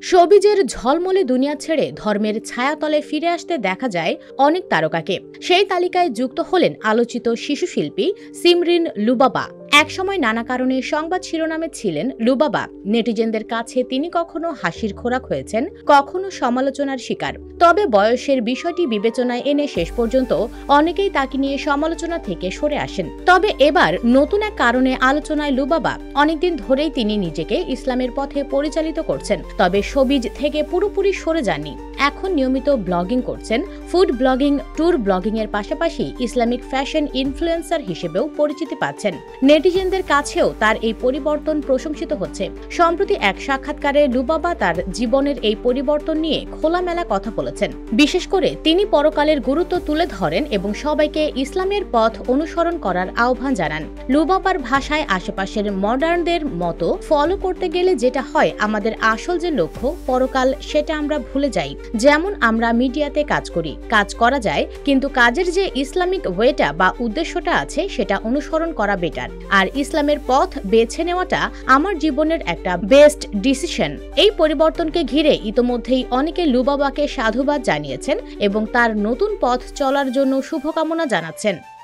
শোবিজের ঝলমলে দুনিয়া ছেড়ে ধর্মের ছায়াতলে ফিরে আসতে দেখা যায় অনেক তারকাকে। সেই তালিকায় যুক্ত হলেন আলোচিত শিশুশিল্পী সিমরিন লুবাবা। একসময় নানা কারণে সংবাদ শিরোনামে ছিলেন লুবাবা। নেটিজেনদের কাছে তিনি কখনো হাসির খোরাক হয়েছেন, কখনো সমালোচনার শিকার। তবে বয়সের বিষয়টি বিবেচনায় এনে শেষ পর্যন্ত অনেকেই তাকে নিয়ে সমালোচনা থেকে সরে আসেন। তবে এবার নতুন এক কারণে আলোচনায় লুবাবা। অনেকদিন ধরেই তিনি নিজেকে ইসলামের পথে পরিচালিত করছেন, তবে শোবিজ থেকে পুরোপুরি সরে যাননি। এখন নিয়মিত ব্লগিং করছেন। ফুড ব্লগিং, ট্যুর ব্লগিং এর পাশাপাশি ইসলামিক ফ্যাশন ইনফ্লুয়েন্সার হিসেবেও পরিচিতি পাচ্ছেন। নেটিজেনদের কাছেও তার এই পরিবর্তন প্রশংসিত হচ্ছে। সম্প্রতি এক সাক্ষাৎকারে লুবাবা তার জীবনের এই পরিবর্তন নিয়ে খোলামেলা কথা বলেছেন। বিশেষ করে তিনি পরকালের গুরুত্ব তুলে ধরেন এবং সবাইকে ইসলামের পথ অনুসরণ করার আহ্বান জানান। লুবাবার ভাষায়, আশেপাশের মডার্নদের মতো ফলো করতে গেলে যেটা হয়, আমাদের আসল যে লক্ষ্য পরকাল, সেটা আমরা ভুলে যাই। যেমন আমরা মিডিয়াতে কাজ করি, কাজ করা যায়, কিন্তু কাজের যে ইসলামিক ওয়েটা বা উদ্দেশ্যটা আছে সেটা অনুসরণ করা বেটার। আর ইসলামের পথ বেছে নেওয়াটা আমার জীবনের একটা বেস্ট ডিসিশন। এই পরিবর্তনকে ঘিরে ইতোমধ্যেই অনেকে লুবাবাকে সাধুবাদ জানিয়েছেন এবং তার নতুন পথ চলার জন্য শুভকামনা জানাচ্ছেন।